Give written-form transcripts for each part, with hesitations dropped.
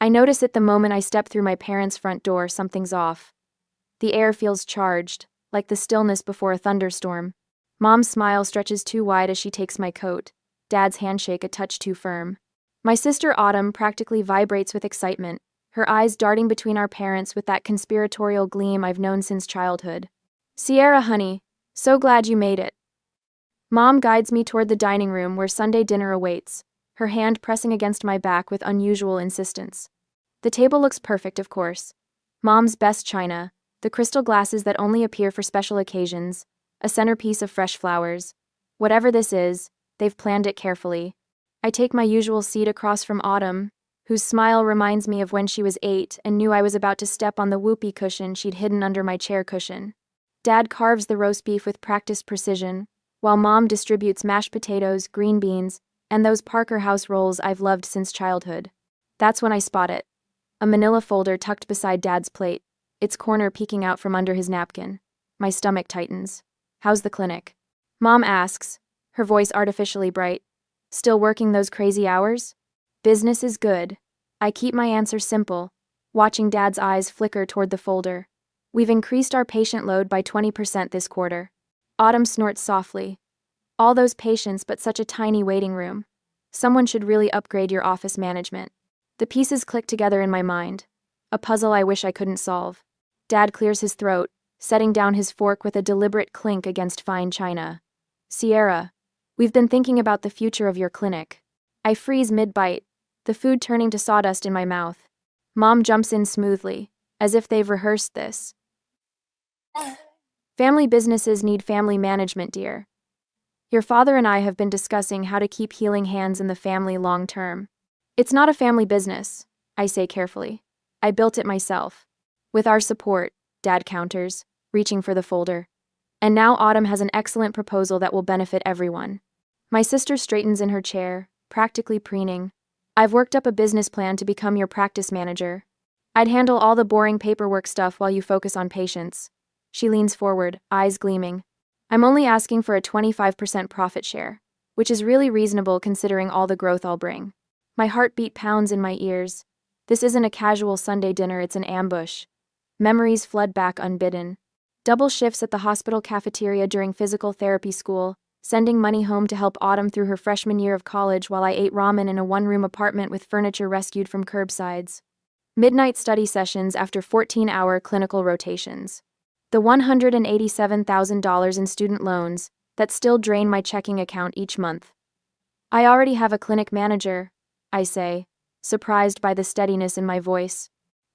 I notice it the moment I step through my parents' front door, something's off. The air feels charged, like the stillness before a thunderstorm. Mom's smile stretches too wide as she takes my coat, Dad's handshake a touch too firm. My sister Autumn practically vibrates with excitement, her eyes darting between our parents with that conspiratorial gleam I've known since childhood. "Sierra, honey, so glad you made it." Mom guides me toward the dining room where Sunday dinner awaits, her hand pressing against my back with unusual insistence. The table looks perfect, of course. Mom's best china, the crystal glasses that only appear for special occasions, a centerpiece of fresh flowers. Whatever this is, they've planned it carefully. I take my usual seat across from Autumn, whose smile reminds me of when she was 8 and knew I was about to step on the whoopee cushion she'd hidden under my chair cushion. Dad carves the roast beef with practiced precision, while Mom distributes mashed potatoes, green beans, and those Parker House rolls I've loved since childhood. That's when I spot it. A manila folder tucked beside Dad's plate, its corner peeking out from under his napkin. My stomach tightens. "How's the clinic?" Mom asks, her voice artificially bright. "Still working those crazy hours?" "Business is good." I keep my answer simple, watching Dad's eyes flicker toward the folder. "We've increased our patient load by 20% this quarter." Autumn snorts softly. "All those patients, but such a tiny waiting room. Someone should really upgrade your office management." The pieces click together in my mind. A puzzle I wish I couldn't solve. Dad clears his throat, setting down his fork with a deliberate clink against fine china. "Sierra, we've been thinking about the future of your clinic." I freeze mid-bite, the food turning to sawdust in my mouth. Mom jumps in smoothly, as if they've rehearsed this. "Family businesses need family management, dear. Your father and I have been discussing how to keep healing hands in the family long term." "It's not a family business," I say carefully. "I built it myself." "With our support," Dad counters, reaching for the folder. "And now Autumn has an excellent proposal that will benefit everyone." My sister straightens in her chair, practically preening. "I've worked up a business plan to become your practice manager. I'd handle all the boring paperwork stuff while you focus on patients." She leans forward, eyes gleaming. "I'm only asking for a 25% profit share, which is really reasonable considering all the growth I'll bring." My heartbeat pounds in my ears. This isn't a casual Sunday dinner, it's an ambush. Memories flood back unbidden. Double shifts at the hospital cafeteria during physical therapy school, sending money home to help Autumn through her freshman year of college while I ate ramen in a one-room apartment with furniture rescued from curbsides. Midnight study sessions after 14-hour clinical rotations. The $187,000 in student loans that still drain my checking account each month. "I already have a clinic manager," I say, surprised by the steadiness in my voice.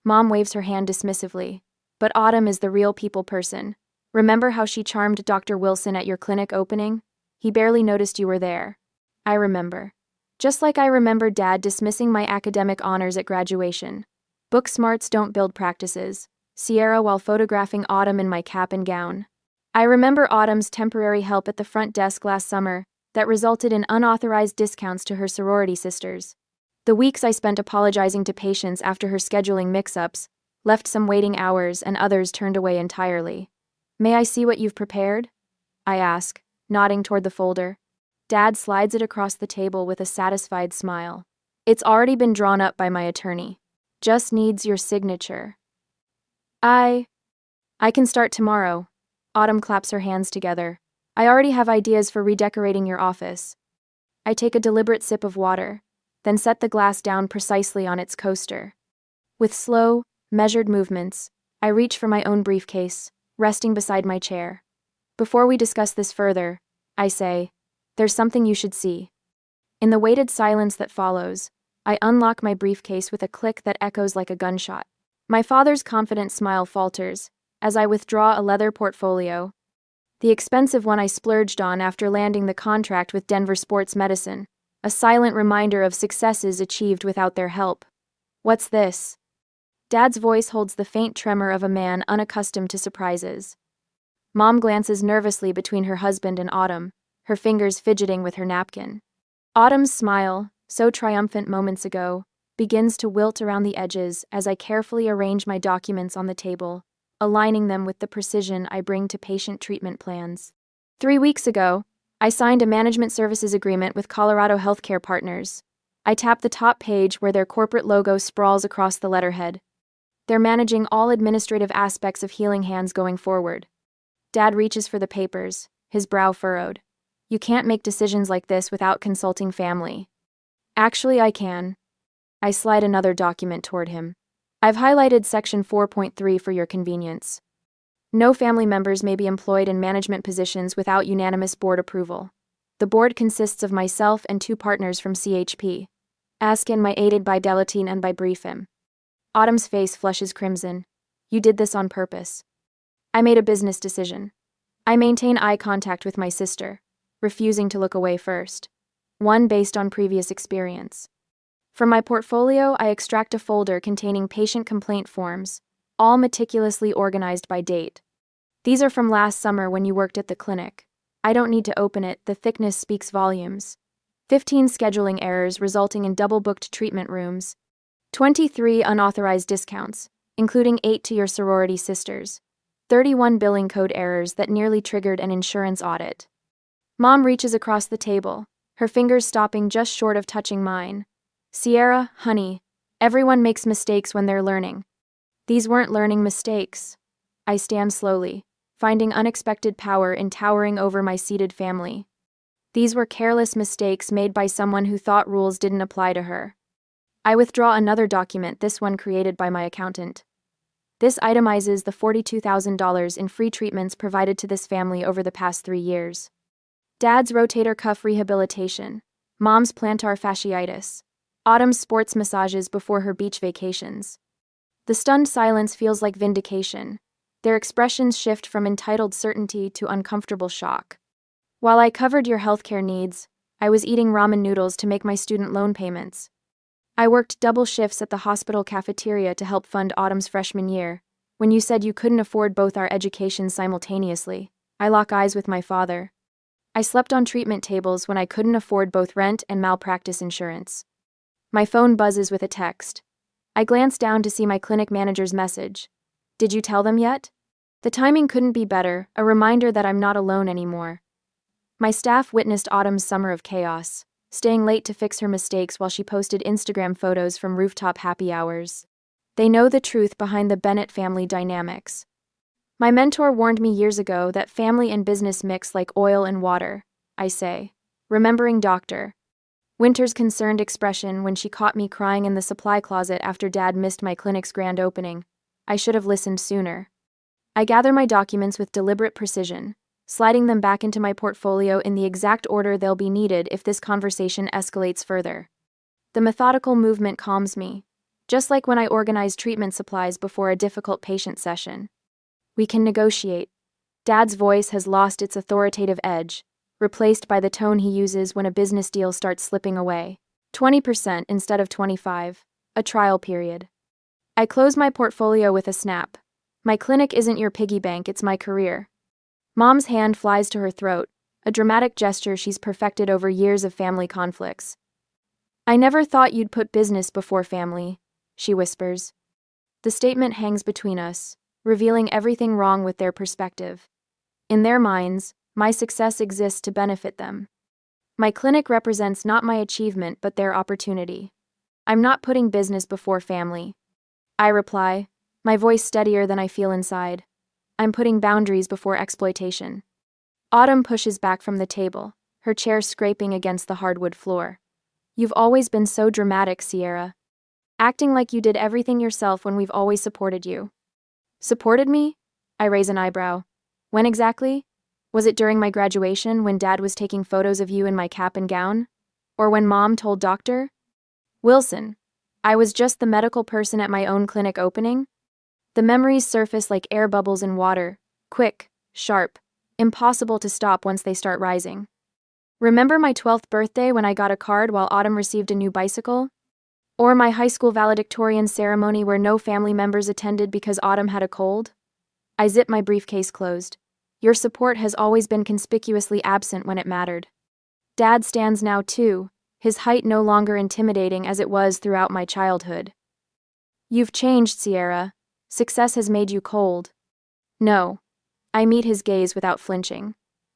Mom waves her hand dismissively. "But Autumn is the real people person. Remember how she charmed Dr. Wilson at your clinic opening? He barely noticed you were there." I remember. Just like I remember Dad dismissing my academic honors at graduation. Book smarts don't build practices. Sierra while photographing Autumn in my cap and gown. I remember Autumn's temporary help at the front desk last summer that resulted in unauthorized discounts to her sorority sisters. The weeks I spent apologizing to patients after her scheduling mix-ups left some waiting hours and others turned away entirely. "May I see what you've prepared?" I ask, nodding toward the folder. Dad slides it across the table with a satisfied smile. "It's already been drawn up by my attorney. Just needs your signature." I can start tomorrow." Autumn claps her hands together. "I already have ideas for redecorating your office." I take a deliberate sip of water, then set the glass down precisely on its coaster. With slow, measured movements, I reach for my own briefcase, resting beside my chair. "Before we discuss this further," I say, "there's something you should see." In the weighted silence that follows, I unlock my briefcase with a click that echoes like a gunshot. My father's confident smile falters as I withdraw a leather portfolio, the expensive one I splurged on after landing the contract with Denver Sports Medicine, a silent reminder of successes achieved without their help. "What's this?" Dad's voice holds the faint tremor of a man unaccustomed to surprises. Mom glances nervously between her husband and Autumn, her fingers fidgeting with her napkin. Autumn's smile, so triumphant moments ago, begins to wilt around the edges as I carefully arrange my documents on the table, aligning them with the precision I bring to patient treatment plans. 3 weeks ago, I signed a management services agreement with Colorado Healthcare Partners. I tap the top page where their corporate logo sprawls across the letterhead. They're managing all administrative aspects of Healing Hands going forward. Dad reaches for the papers, his brow furrowed. You can't make decisions like this without consulting family. Actually, I can. I slide another document toward him. I've highlighted section 4.3 for your convenience. No family members may be employed in management positions without unanimous board approval. The board consists of myself and 2 partners from CHP. Askin, my aided by Delatine and by Briefhim. Autumn's face flushes crimson. You did this on purpose. I made a business decision. I maintain eye contact with my sister, refusing to look away first. One based on previous experience. From my portfolio, I extract a folder containing patient complaint forms, all meticulously organized by date. These are from last summer when you worked at the clinic. I don't need to open it, the thickness speaks volumes. 15 scheduling errors resulting in double-booked treatment rooms. 23 unauthorized discounts, including 8 to your sorority sisters. 31 billing code errors that nearly triggered an insurance audit. Mom reaches across the table, her fingers stopping just short of touching mine. Sierra, honey, everyone makes mistakes when they're learning. These weren't learning mistakes. I stand slowly, finding unexpected power in towering over my seated family. These were careless mistakes made by someone who thought rules didn't apply to her. I withdraw another document, this one created by my accountant. This itemizes the $42,000 in free treatments provided to this family over the past 3 years. Dad's rotator cuff rehabilitation, Mom's plantar fasciitis, Autumn's sports massages before her beach vacations. The stunned silence feels like vindication. Their expressions shift from entitled certainty to uncomfortable shock. While I covered your healthcare needs, I was eating ramen noodles to make my student loan payments. I worked double shifts at the hospital cafeteria to help fund Autumn's freshman year. When you said you couldn't afford both our educations simultaneously, I lock eyes with my father. I slept on treatment tables when I couldn't afford both rent and malpractice insurance. My phone buzzes with a text. I glance down to see my clinic manager's message. Did you tell them yet? The timing couldn't be better, a reminder that I'm not alone anymore. My staff witnessed Autumn's summer of chaos, staying late to fix her mistakes while she posted Instagram photos from rooftop happy hours. They know the truth behind the Bennett family dynamics. My mentor warned me years ago that family and business mix like oil and water, I say, remembering Dr. Winter's concerned expression when she caught me crying in the supply closet after Dad missed my clinic's grand opening. I should have listened sooner. I gather my documents with deliberate precision, sliding them back into my portfolio in the exact order they'll be needed if this conversation escalates further. The methodical movement calms me, just like when I organize treatment supplies before a difficult patient session. We can negotiate. Dad's voice has lost its authoritative edge, replaced by the tone he uses when a business deal starts slipping away. 20% instead of 25%, a trial period. I close my portfolio with a snap. My clinic isn't your piggy bank, it's my career. Mom's hand flies to her throat, a dramatic gesture she's perfected over years of family conflicts. I never thought you'd put business before family, she whispers. The statement hangs between us, revealing everything wrong with their perspective. In their minds, my success exists to benefit them. My clinic represents not my achievement but their opportunity. I'm not putting business before family. I reply, my voice steadier than I feel inside. I'm putting boundaries before exploitation. Autumn pushes back from the table, her chair scraping against the hardwood floor. You've always been so dramatic, Sierra. Acting like you did everything yourself when we've always supported you. Supported me? I raise an eyebrow. When exactly? Was it during my graduation when Dad was taking photos of you in my cap and gown? Or when Mom told Dr. Wilson I was just the medical person at my own clinic opening? The memories surface like air bubbles in water, quick, sharp, impossible to stop once they start rising. Remember my 12th birthday when I got a card while Autumn received a new bicycle? Or my high school valedictorian ceremony where no family members attended because Autumn had a cold? I zip my briefcase closed. Your support has always been conspicuously absent when it mattered. Dad stands now too, his height no longer intimidating as it was throughout my childhood. You've changed, Sierra. Success has made you cold. No. I meet his gaze without flinching.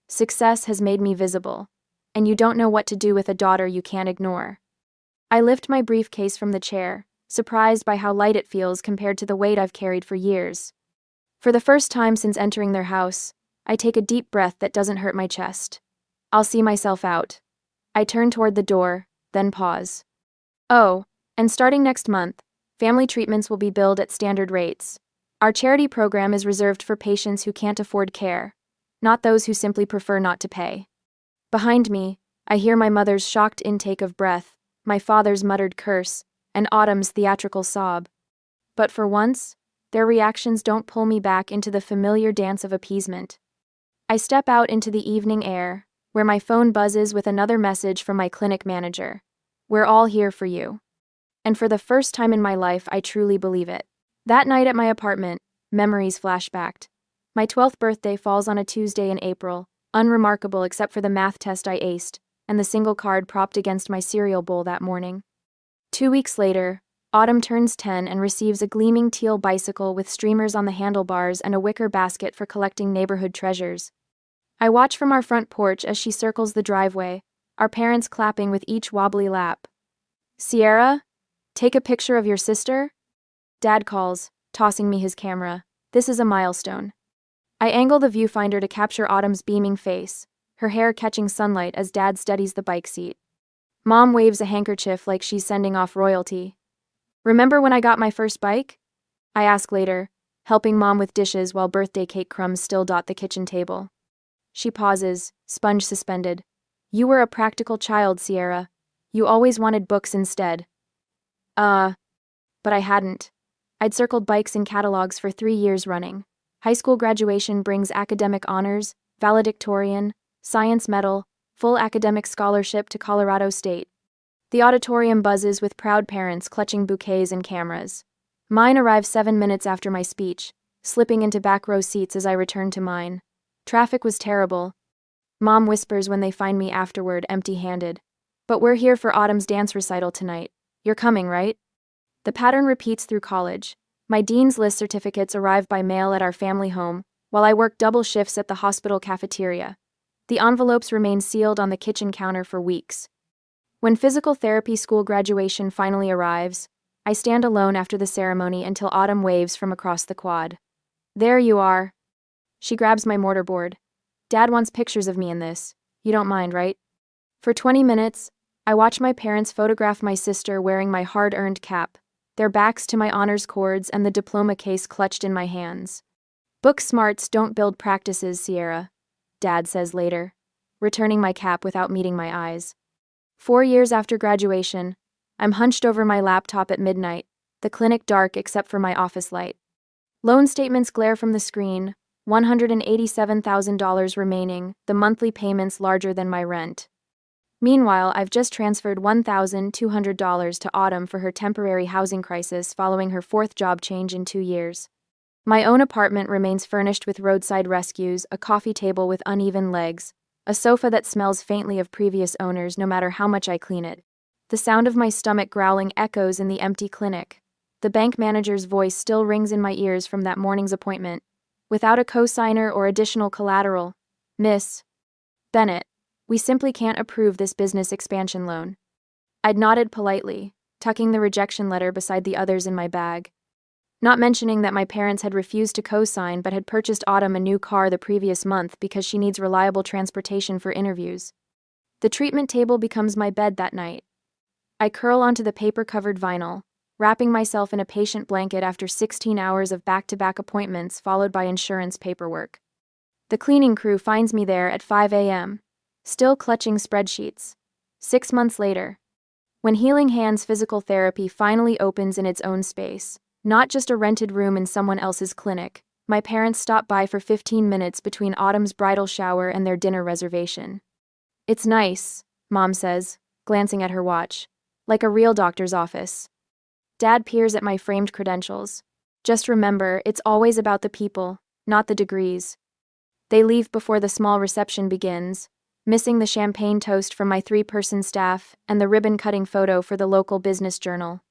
Success has made me visible, and you don't know what to do with a daughter you can't ignore. I lift my briefcase from the chair, surprised by how light it feels compared to the weight I've carried for years. For the first time since entering their house, I take a deep breath that doesn't hurt my chest. I'll see myself out. I turn toward the door, then pause. Oh, and starting next month, family treatments will be billed at standard rates. Our charity program is reserved for patients who can't afford care, not those who simply prefer not to pay. Behind me, I hear my mother's shocked intake of breath, my father's muttered curse, and Autumn's theatrical sob. But for once, their reactions don't pull me back into the familiar dance of appeasement. I step out into the evening air, where my phone buzzes with another message from my clinic manager. We're all here for you. And for the first time in my life, I truly believe it. That night at my apartment, memories flashbacked. My 12th birthday falls on a Tuesday in April, unremarkable except for the math test I aced, and the single card propped against my cereal bowl that morning. 2 weeks later, Autumn turns 10 and receives a gleaming teal bicycle with streamers on the handlebars and a wicker basket for collecting neighborhood treasures. I watch from our front porch as she circles the driveway, our parents clapping with each wobbly lap. "Sierra, take a picture of your sister?" Dad calls, tossing me his camera. This is a milestone. I angle the viewfinder to capture Autumn's beaming face, her hair catching sunlight as Dad steadies the bike seat. Mom waves a handkerchief like she's sending off royalty. "Remember when I got my first bike?" I ask later, helping Mom with dishes while birthday cake crumbs still dot the kitchen table. She pauses, sponge suspended. "You were a practical child, Sierra. You always wanted books instead." But I hadn't. I'd circled bikes in catalogs for 3 years running. High school graduation brings academic honors, valedictorian, science medal, full academic scholarship to Colorado State. The auditorium buzzes with proud parents clutching bouquets and cameras. Mine arrives 7 minutes after my speech, slipping into back row seats as I return to mine. Traffic was terrible. Mom whispers when they find me afterward, empty-handed. "But we're here for Autumn's dance recital tonight. You're coming, right?" The pattern repeats through college. My dean's list certificates arrive by mail at our family home, while I work double shifts at the hospital cafeteria. The envelopes remain sealed on the kitchen counter for weeks. When physical therapy school graduation finally arrives, I stand alone after the ceremony until Autumn waves from across the quad. "There you are." She grabs my mortarboard. "Dad wants pictures of me in this. You don't mind, right?" For 20 minutes, I watch my parents photograph my sister wearing my hard-earned cap, their backs to my honors cords and the diploma case clutched in my hands. "Book smarts don't build practices, Sierra," Dad says later, returning my cap without meeting my eyes. 4 years after graduation, I'm hunched over my laptop at midnight, the clinic dark except for my office light. Loan statements glare from the screen, $187,000 remaining, the monthly payments larger than my rent. Meanwhile, I've just transferred $1,200 to Autumn for her temporary housing crisis following her 4th job change in 2 years. My own apartment remains furnished with roadside rescues, a coffee table with uneven legs, a sofa that smells faintly of previous owners no matter how much I clean it. The sound of my stomach growling echoes in the empty clinic. The bank manager's voice still rings in my ears from that morning's appointment. "Without a cosigner or additional collateral, Miss Bennett, we simply can't approve this business expansion loan." I'd nodded politely, tucking the rejection letter beside the others in my bag. Not mentioning that my parents had refused to co-sign but had purchased Autumn a new car the previous month because she needs reliable transportation for interviews. The treatment table becomes my bed that night. I curl onto the paper-covered vinyl, wrapping myself in a patient blanket after 16 hours of back-to-back appointments followed by insurance paperwork. The cleaning crew finds me there at 5 a.m., still clutching spreadsheets. 6 months later, when Healing Hands Physical Therapy finally opens in its own space, not just a rented room in someone else's clinic, my parents stop by for 15 minutes between Autumn's bridal shower and their dinner reservation. "It's nice," Mom says, glancing at her watch. "Like a real doctor's office." Dad peers at my framed credentials. "Just remember, it's always about the people, not the degrees." They leave before the small reception begins, missing the champagne toast from my 3-person staff and the ribbon-cutting photo for the local business journal.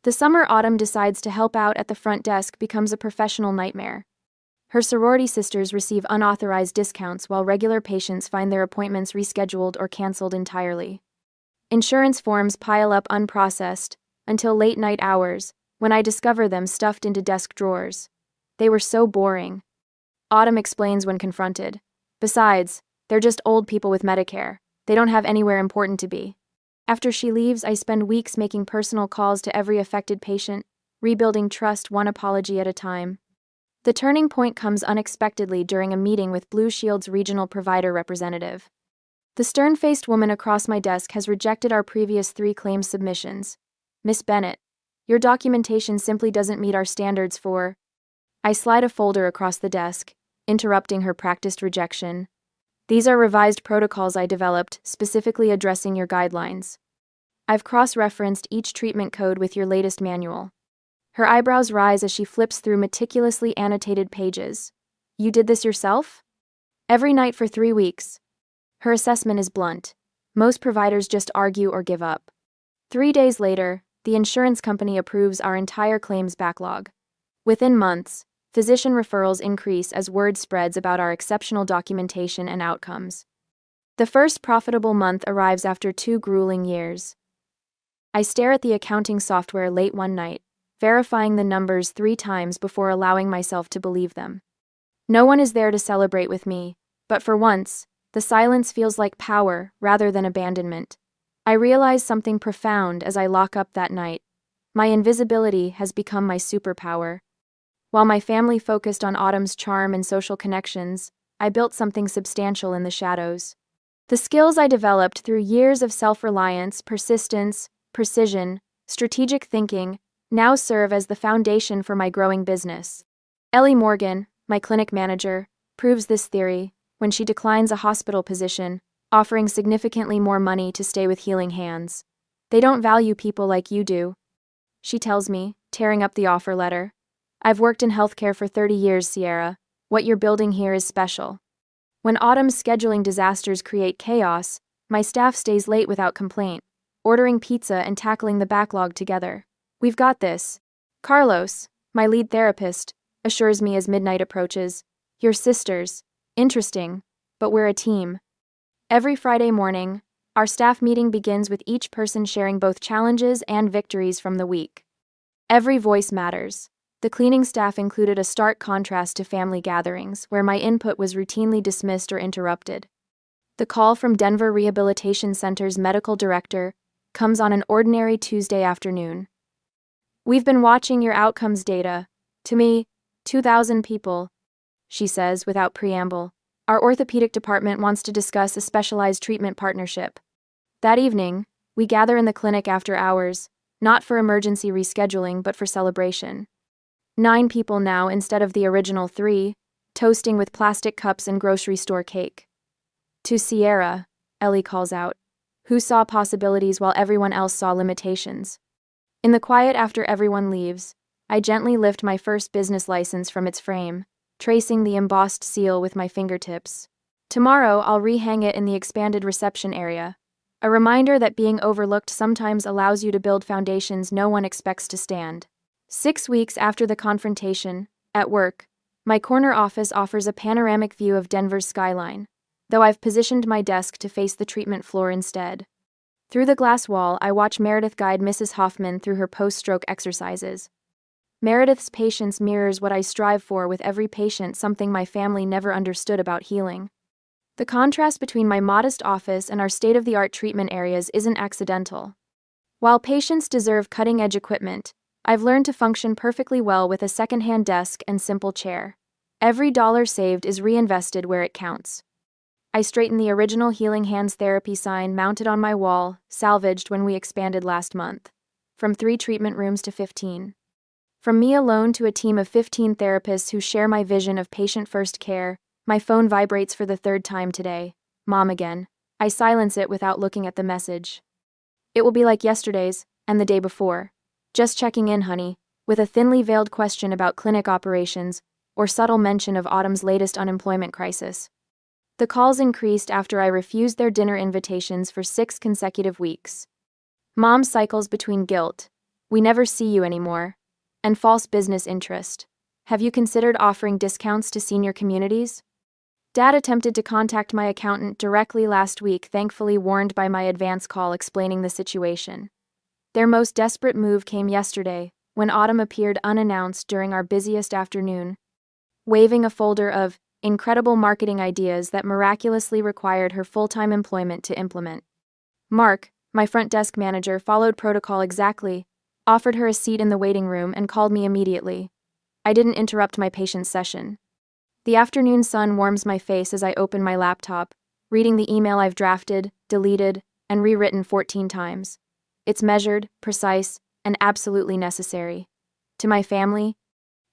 The summer Autumn decides to help out at the front desk becomes a professional nightmare. Her sorority sisters receive unauthorized discounts while regular patients find their appointments rescheduled or canceled entirely. Insurance forms pile up unprocessed until late night hours, when I discover them stuffed into desk drawers. They were so boring. Autumn explains when confronted. Besides, they're just old people with Medicare. They don't have anywhere important to be. After she leaves, I spend weeks making personal calls to every affected patient, rebuilding trust one apology at a time. The turning point comes unexpectedly during a meeting with Blue Shield's regional provider representative. The stern-faced woman across my desk has rejected our previous 3 claims submissions. Miss Bennett, your documentation simply doesn't meet our standards for... I slide a folder across the desk, interrupting her practiced rejection. These are revised protocols I developed, specifically addressing your guidelines. I've cross-referenced each treatment code with your latest manual. Her eyebrows rise as she flips through meticulously annotated pages. You did this yourself? Every night for 3 weeks. Her assessment is blunt. Most providers just argue or give up. 3 days later, the insurance company approves our entire claims backlog. Within months, physician referrals increase as word spreads about our exceptional documentation and outcomes. The first profitable month arrives after 2 grueling years. I stare at the accounting software late one night, verifying the numbers 3 times before allowing myself to believe them. No one is there to celebrate with me, but for once, the silence feels like power rather than abandonment. I realize something profound as I lock up that night. My invisibility has become my superpower. While my family focused on Autumn's charm and social connections, I built something substantial in the shadows. The skills I developed through years of self-reliance, persistence, precision, strategic thinking, now serve as the foundation for my growing business. Ellie Morgan, my clinic manager, proves this theory when she declines a hospital position, offering significantly more money to stay with Healing Hands. They don't value people like you do, she tells me, tearing up the offer letter. I've worked in healthcare for 30 years, Sierra. What you're building here is special. When Autumn's scheduling disasters create chaos, my staff stays late without complaint, ordering pizza and tackling the backlog together. We've got this. Carlos, my lead therapist, assures me as midnight approaches. You're sisters. Interesting, but we're a team. Every Friday morning, our staff meeting begins with each person sharing both challenges and victories from the week. Every voice matters. The cleaning staff included a stark contrast to family gatherings, where my input was routinely dismissed or interrupted. The call from Denver Rehabilitation Center's medical director comes on an ordinary Tuesday afternoon. We've been watching your outcomes data. To me, 2,000 people, she says without preamble. Our orthopedic department wants to discuss a specialized treatment partnership. That evening, we gather in the clinic after hours, not for emergency rescheduling but for celebration. 9 people now instead of the original 3, toasting with plastic cups and grocery store cake. To Sierra, Ellie calls out, who saw possibilities while everyone else saw limitations. In the quiet after everyone leaves, I gently lift my first business license from its frame, tracing the embossed seal with my fingertips. Tomorrow, I'll rehang it in the expanded reception area, a reminder that being overlooked sometimes allows you to build foundations no one expects to stand. 6 weeks after the confrontation, at work, my corner office offers a panoramic view of Denver's skyline, though I've positioned my desk to face the treatment floor instead. Through the glass wall, I watch Meredith guide Mrs. Hoffman through her post-stroke exercises. Meredith's patience mirrors what I strive for with every patient, something my family never understood about healing. The contrast between my modest office and our state-of-the-art treatment areas isn't accidental. While patients deserve cutting-edge equipment, I've learned to function perfectly well with a second-hand desk and simple chair. Every dollar saved is reinvested where it counts. I straighten the original Healing Hands therapy sign mounted on my wall, salvaged when we expanded last month. From 3 treatment rooms to 15. From me alone to a team of 15 therapists who share my vision of patient-first care, my phone vibrates for the 3rd time today. Mom again. I silence it without looking at the message. It will be like yesterday's, and the day before. Just checking in, honey, with a thinly veiled question about clinic operations, or subtle mention of Autumn's latest unemployment crisis. The calls increased after I refused their dinner invitations for 6 consecutive weeks. Mom cycles between guilt, we never see you anymore, and false business interest. Have you considered offering discounts to senior communities? Dad attempted to contact my accountant directly last week, thankfully warned by my advance call explaining the situation. Their most desperate move came yesterday, when Autumn appeared unannounced during our busiest afternoon, waving a folder of incredible marketing ideas that miraculously required her full-time employment to implement. Mark, my front desk manager, followed protocol exactly, offered her a seat in the waiting room, and called me immediately. I didn't interrupt my patient's session. The afternoon sun warms my face as I open my laptop, reading the email I've drafted, deleted, and rewritten 14 times. It's measured, precise, and absolutely necessary. To my family,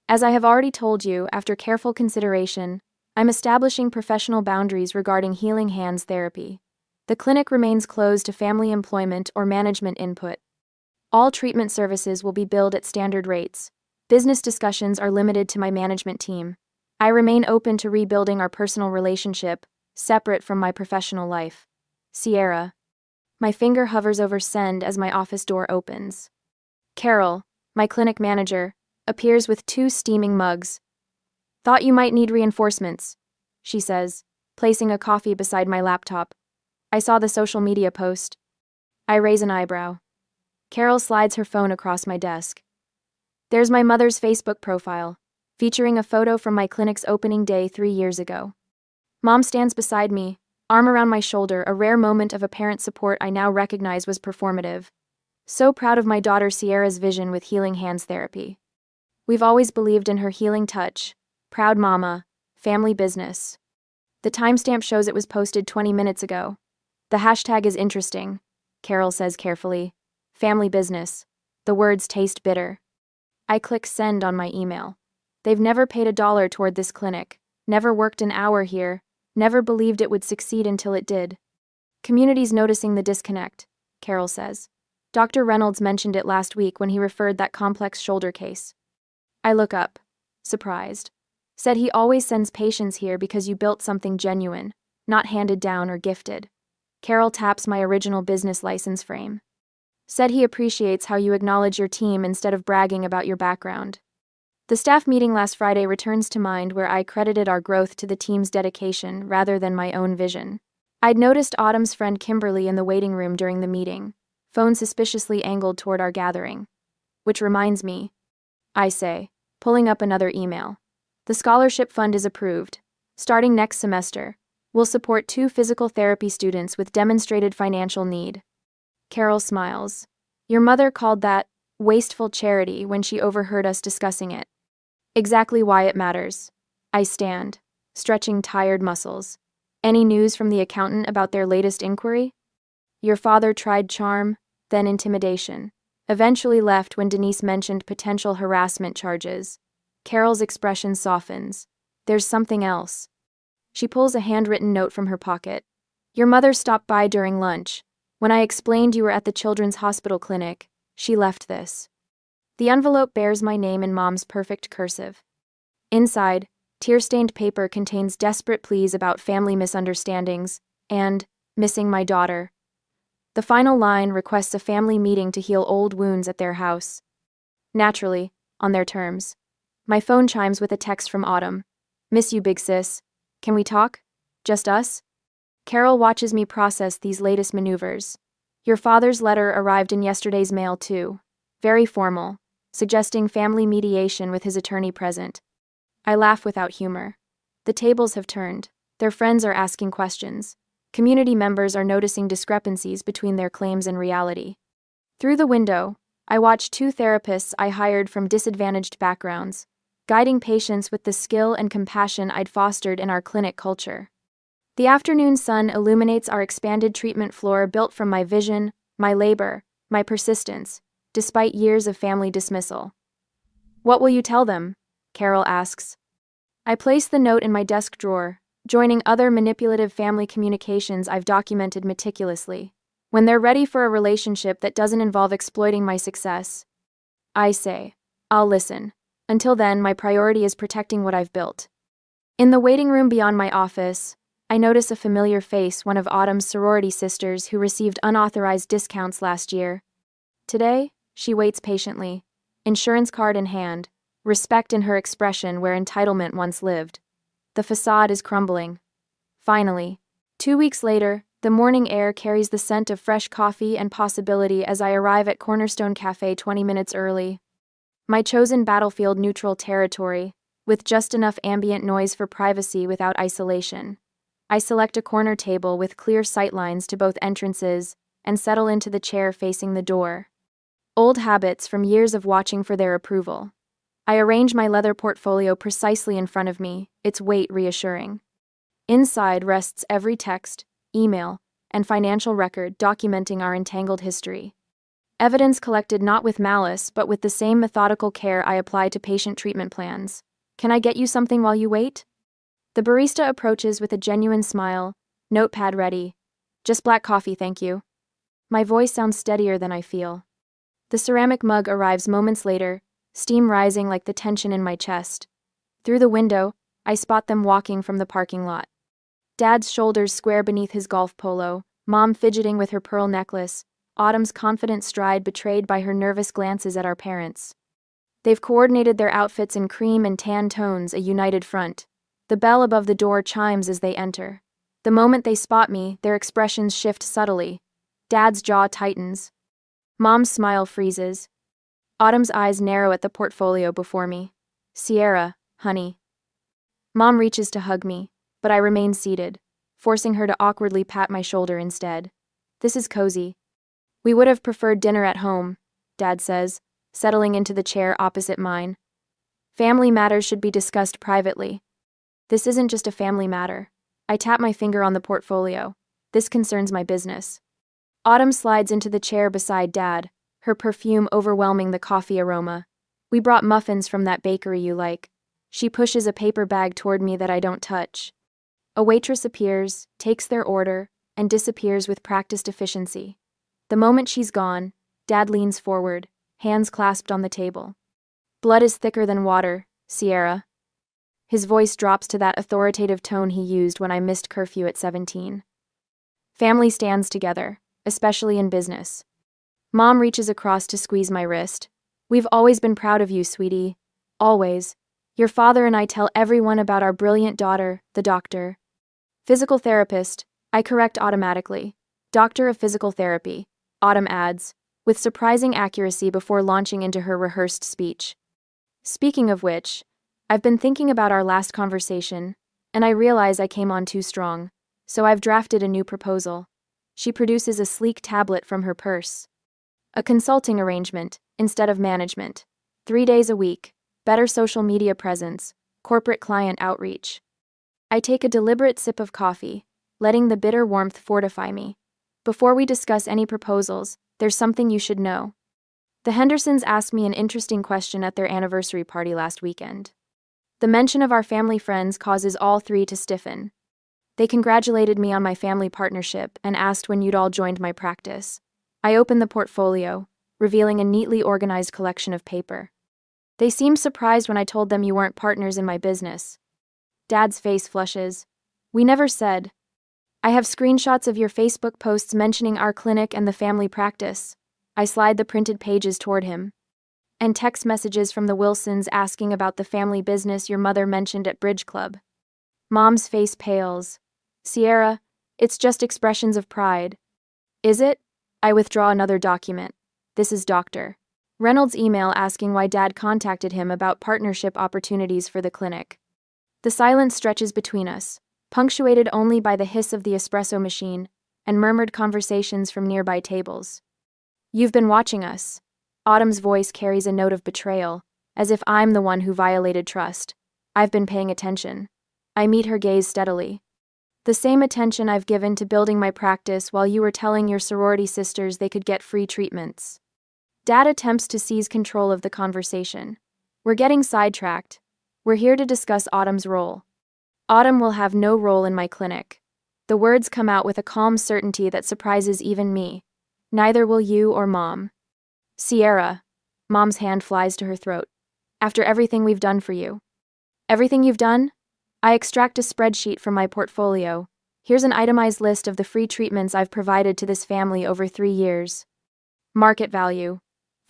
as I have already told you, after careful consideration, I'm establishing professional boundaries regarding healing hands therapy. The clinic remains closed to family employment or management input. All treatment services will be billed at standard rates. Business discussions are limited to my management team. I remain open to rebuilding our personal relationship, separate from my professional life. Sierra. My finger hovers over send as my office door opens. Carol, my clinic manager, appears with 2 steaming mugs. "Thought you might need reinforcements," she says, placing a coffee beside my laptop. "I saw the social media post." I raise an eyebrow. Carol slides her phone across my desk. There's my mother's Facebook profile, featuring a photo from my clinic's opening day 3 years ago. Mom stands beside me, arm around my shoulder, a rare moment of apparent support I now recognize was performative. So proud of my daughter Sierra's vision with healing hands therapy. We've always believed in her healing touch. Proud mama, family business. The timestamp shows it was posted 20 minutes ago. The hashtag is interesting, Carol says carefully. Family business. The words taste bitter. I click send on my email. They've never paid $1 toward this clinic, never worked an hour here, never believed it would succeed until it did. Community's noticing the disconnect, Carol says. Dr. Reynolds mentioned it last week when he referred that complex shoulder case. I look up, surprised. Said he always sends patients here because you built something genuine, not handed down or gifted. Carol taps my original business license frame. Said he appreciates how you acknowledge your team instead of bragging about your background. The staff meeting last Friday returns to mind, where I credited our growth to the team's dedication rather than my own vision. I'd noticed Autumn's friend Kimberly in the waiting room during the meeting, phone suspiciously angled toward our gathering. Which reminds me, I say, pulling up another email. The scholarship fund is approved. Starting next semester, we'll support 2 physical therapy students with demonstrated financial need. Carol smiles. Your mother called that wasteful charity when she overheard us discussing it. Exactly why it matters. I stand, stretching tired muscles. Any news from the accountant about their latest inquiry? Your father tried charm, then intimidation. Eventually left when Denise mentioned potential harassment charges. Carol's expression softens. There's something else. She pulls a handwritten note from her pocket. Your mother stopped by during lunch. When I explained you were at the Children's Hospital Clinic, she left this. The envelope bears my name in Mom's perfect cursive. Inside, tear-stained paper contains desperate pleas about family misunderstandings and missing my daughter. The final line requests a family meeting to heal old wounds at their house. Naturally, on their terms. My phone chimes with a text from Autumn. Miss you, big sis. Can we talk? Just us? Carol watches me process these latest maneuvers. Your father's letter arrived in yesterday's mail too. Very formal, suggesting family mediation with his attorney present. I laugh without humor. The tables have turned. Their friends are asking questions. Community members are noticing discrepancies between their claims and reality. Through the window, I watch 2 therapists I hired from disadvantaged backgrounds, guiding patients with the skill and compassion I'd fostered in our clinic culture. The afternoon sun illuminates our expanded treatment floor built from my vision, my labor, my persistence, despite years of family dismissal. What will you tell them? Carol asks. I place the note in my desk drawer, joining other manipulative family communications I've documented meticulously. When they're ready for a relationship that doesn't involve exploiting my success, I say, I'll listen. Until then, my priority is protecting what I've built. In the waiting room beyond my office, I notice a familiar face, one of Autumn's sorority sisters who received unauthorized discounts last year. Today, she waits patiently, insurance card in hand, respect in her expression where entitlement once lived. The facade is crumbling, Finally. 2 weeks later, the morning air carries the scent of fresh coffee and possibility as I arrive at Cornerstone Cafe 20 minutes early. My chosen battlefield-neutral territory, with just enough ambient noise for privacy without isolation. I select a corner table with clear sightlines to both entrances and settle into the chair facing the door. Old habits from years of watching for their approval. I arrange my leather portfolio precisely in front of me, its weight reassuring. Inside rests every text, email, and financial record documenting our entangled history. Evidence collected not with malice but with the same methodical care I apply to patient treatment plans. Can I get you something while you wait? The barista approaches with a genuine smile, notepad ready. Just black coffee, thank you. My voice sounds steadier than I feel. The ceramic mug arrives moments later, steam rising like the tension in my chest. Through the window, I spot them walking from the parking lot. Dad's shoulders square beneath his golf polo, Mom fidgeting with her pearl necklace, Autumn's confident stride betrayed by her nervous glances at our parents. They've coordinated their outfits in cream and tan tones, a united front. The bell above the door chimes as they enter. The moment they spot me, their expressions shift subtly. Dad's jaw tightens. Mom's smile freezes. Autumn's eyes narrow at the portfolio before me. Sierra, honey. Mom reaches to hug me, but I remain seated, forcing her to awkwardly pat my shoulder instead. This is cozy. We would have preferred dinner at home, Dad says, settling into the chair opposite mine. Family matters should be discussed privately. This isn't just a family matter. I tap my finger on the portfolio. This concerns my business. Autumn slides into the chair beside Dad, her perfume overwhelming the coffee aroma. We brought muffins from that bakery you like. She pushes a paper bag toward me that I don't touch. A waitress appears, takes their order, and disappears with practiced efficiency. The moment she's gone, Dad leans forward, hands clasped on the table. Blood is thicker than water, Sierra. His voice drops to that authoritative tone he used when I missed curfew at 17. Family stands together, especially in business. Mom reaches across to squeeze my wrist. We've always been proud of you, sweetie. Always. Your father and I tell everyone about our brilliant daughter, the doctor. Physical therapist, I correct automatically. Doctor of physical therapy, Autumn adds, with surprising accuracy before launching into her rehearsed speech. Speaking of which, I've been thinking about our last conversation, and I realize I came on too strong, so I've drafted a new proposal. She produces a sleek tablet from her purse. A consulting arrangement, instead of management. 3 days a week, better social media presence, corporate client outreach. I take a deliberate sip of coffee, letting the bitter warmth fortify me. Before we discuss any proposals, there's something you should know. The Hendersons asked me an interesting question at their anniversary party last weekend. The mention of our family friends causes all three to stiffen. They congratulated me on my family partnership and asked when you'd all joined my practice. I opened the portfolio, revealing a neatly organized collection of paper. They seemed surprised when I told them you weren't partners in my business. Dad's face flushes. We never said. I have screenshots of your Facebook posts mentioning our clinic and the family practice. I slide the printed pages toward him. And text messages from the Wilsons asking about the family business your mother mentioned at Bridge Club. Mom's face pales. Sierra, it's just expressions of pride. Is it? I withdraw another document. This is Dr. Reynolds' email asking why Dad contacted him about partnership opportunities for the clinic. The silence stretches between us, punctuated only by the hiss of the espresso machine and murmured conversations from nearby tables. You've been watching us. Autumn's voice carries a note of betrayal, as if I'm the one who violated trust. I've been paying attention. I meet her gaze steadily. The same attention I've given to building my practice while you were telling your sorority sisters they could get free treatments. Dad attempts to seize control of the conversation. We're getting sidetracked. We're here to discuss Autumn's role. Autumn will have no role in my clinic. The words come out with a calm certainty that surprises even me. Neither will you or Mom. Sierra. Mom's hand flies to her throat. After everything we've done for you. Everything you've done? I extract a spreadsheet from my portfolio. Here's an itemized list of the free treatments I've provided to this family over 3 years. Market value,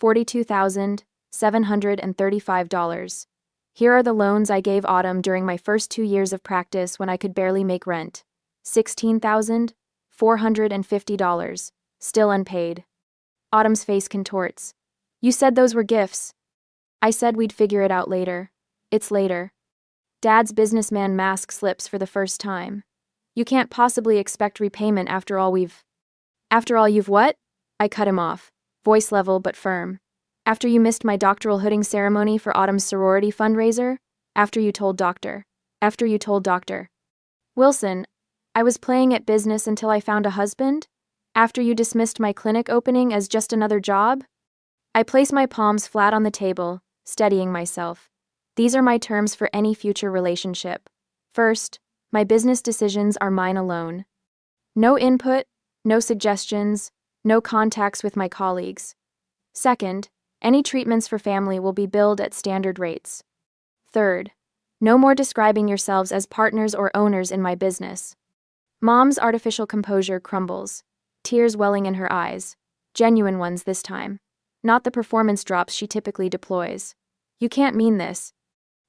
$42,735. Here are the loans I gave Autumn during my first 2 years of practice when I could barely make rent. $16,450, still unpaid. Autumn's face contorts. You said those were gifts. I said we'd figure it out later. It's later. Dad's businessman mask slips for the first time. You can't possibly expect repayment after all you've what? I cut him off, voice level but firm. After you missed my doctoral hooding ceremony for Autumn's sorority fundraiser? After you told Dr. Wilson, I was playing at business until I found a husband? After you dismissed my clinic opening as just another job? I place my palms flat on the table, steadying myself. These are my terms for any future relationship. First, my business decisions are mine alone. No input, no suggestions, no contacts with my colleagues. Second, any treatments for family will be billed at standard rates. Third, no more describing yourselves as partners or owners in my business. Mom's artificial composure crumbles, tears welling in her eyes, genuine ones this time, not the performance drops she typically deploys. You can't mean this,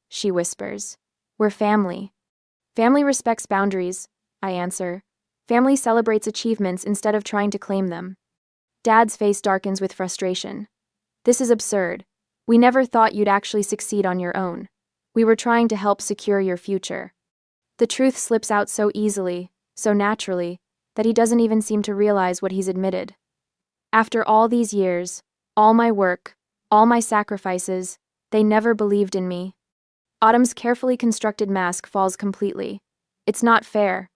she whispers. We're family. Family respects boundaries, I answer. Family celebrates achievements instead of trying to claim them. Dad's face darkens with frustration. This is absurd. We never thought you'd actually succeed on your own. We were trying to help secure your future. The truth slips out so easily, so naturally, that he doesn't even seem to realize what he's admitted. After all these years, all my work, all my sacrifices, they never believed in me. Autumn's carefully constructed mask falls completely. It's not fair,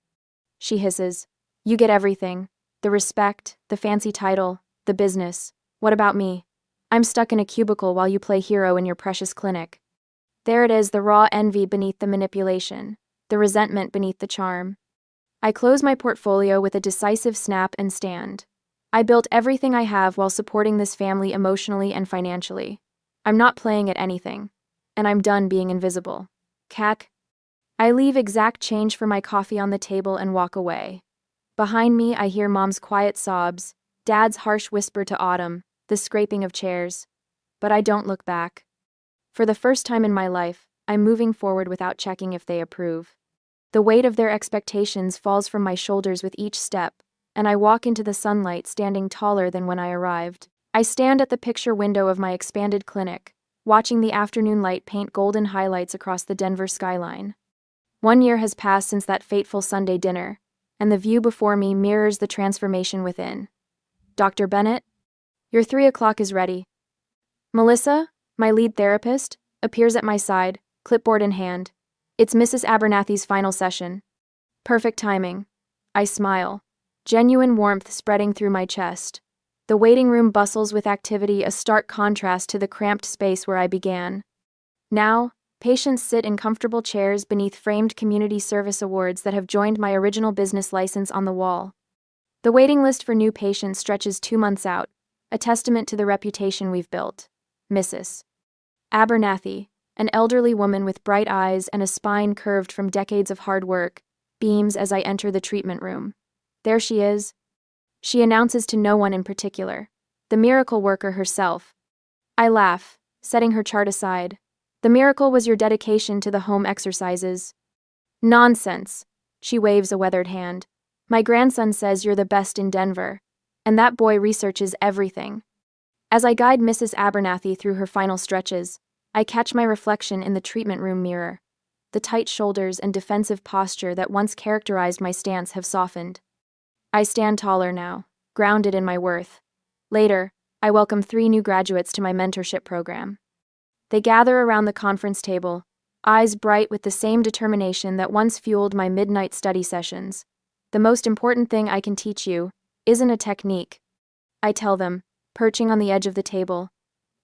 she hisses. You get everything. The respect, the fancy title, the business. What about me? I'm stuck in a cubicle while you play hero in your precious clinic. There it is, the raw envy beneath the manipulation, the resentment beneath the charm. I close my portfolio with a decisive snap and stand. I built everything I have while supporting this family emotionally and financially. I'm not playing at anything. And I'm done being invisible. Cack. I leave exact change for my coffee on the table and walk away. Behind me, I hear Mom's quiet sobs, Dad's harsh whisper to Autumn, the scraping of chairs. But I don't look back. For the first time in my life, I'm moving forward without checking if they approve. The weight of their expectations falls from my shoulders with each step, and I walk into the sunlight standing taller than when I arrived. I stand at the picture window of my expanded clinic, watching the afternoon light paint golden highlights across the Denver skyline. 1 year has passed since that fateful Sunday dinner, and the view before me mirrors the transformation within. Dr. Bennett, your 3 o'clock is ready. Melissa, my lead therapist, appears at my side, clipboard in hand. It's Mrs. Abernathy's final session. Perfect timing. I smile, genuine warmth spreading through my chest. The waiting room bustles with activity, a stark contrast to the cramped space where I began. Now, patients sit in comfortable chairs beneath framed community service awards that have joined my original business license on the wall. The waiting list for new patients stretches 2 months out, a testament to the reputation we've built. Mrs. Abernathy, an elderly woman with bright eyes and a spine curved from decades of hard work, beams as I enter the treatment room. There she is. She announces to no one in particular. The miracle worker herself. I laugh, setting her chart aside. The miracle was your dedication to the home exercises. Nonsense. She waves a weathered hand. My grandson says you're the best in Denver. And that boy researches everything. As I guide Mrs. Abernathy through her final stretches, I catch my reflection in the treatment room mirror. The tight shoulders and defensive posture that once characterized my stance have softened. I stand taller now, grounded in my worth. Later, I welcome 3 new graduates to my mentorship program. They gather around the conference table, eyes bright with the same determination that once fueled my midnight study sessions. The most important thing I can teach you isn't a technique, I tell them, perching on the edge of the table.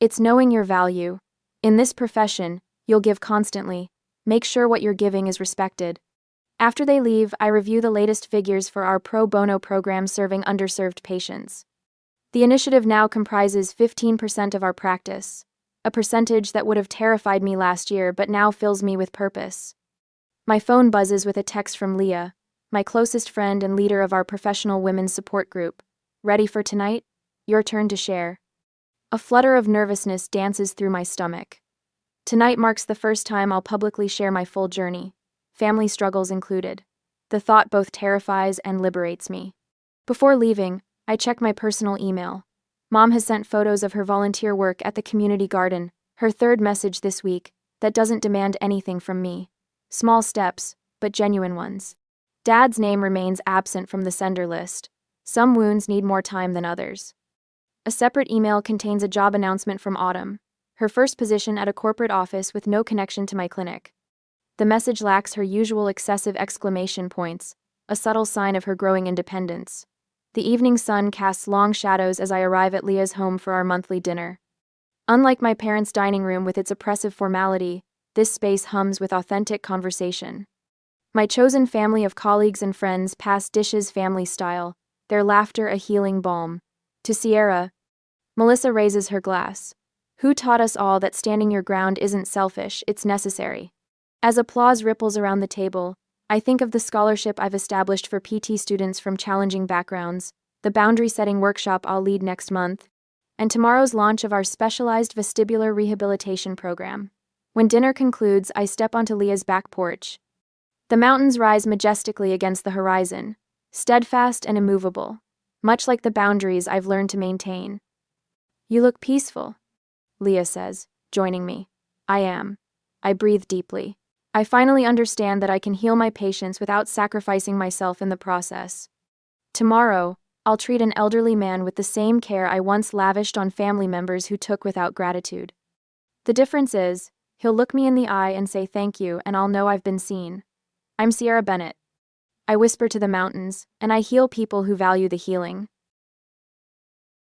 It's knowing your value. In this profession, you'll give constantly. Make sure what you're giving is respected. After they leave, I review the latest figures for our pro bono program serving underserved patients. The initiative now comprises 15% of our practice, a percentage that would have terrified me last year but now fills me with purpose. My phone buzzes with a text from Leah, my closest friend and leader of our professional women's support group. Ready for tonight? Your turn to share. A flutter of nervousness dances through my stomach. Tonight marks the first time I'll publicly share my full journey, family struggles included. The thought both terrifies and liberates me. Before leaving, I check my personal email. Mom has sent photos of her volunteer work at the community garden, her third message this week, that doesn't demand anything from me. Small steps, but genuine ones. Dad's name remains absent from the sender list. Some wounds need more time than others. A separate email contains a job announcement from Autumn, her first position at a corporate office with no connection to my clinic. The message lacks her usual excessive exclamation points, a subtle sign of her growing independence. The evening sun casts long shadows as I arrive at Leah's home for our monthly dinner. Unlike my parents' dining room with its oppressive formality, this space hums with authentic conversation. My chosen family of colleagues and friends pass dishes family style, their laughter a healing balm. To Sierra, Melissa raises her glass. Who taught us all that standing your ground isn't selfish, it's necessary? As applause ripples around the table, I think of the scholarship I've established for PT students from challenging backgrounds, the boundary-setting workshop I'll lead next month, and tomorrow's launch of our specialized vestibular rehabilitation program. When dinner concludes, I step onto Leah's back porch. The mountains rise majestically against the horizon, steadfast and immovable, much like the boundaries I've learned to maintain. You look peaceful, Leah says, joining me. I am. I breathe deeply. I finally understand that I can heal my patients without sacrificing myself in the process. Tomorrow, I'll treat an elderly man with the same care I once lavished on family members who took without gratitude. The difference is, he'll look me in the eye and say thank you, and I'll know I've been seen. I'm Sierra Bennett. I whisper to the mountains, and I heal people who value the healing.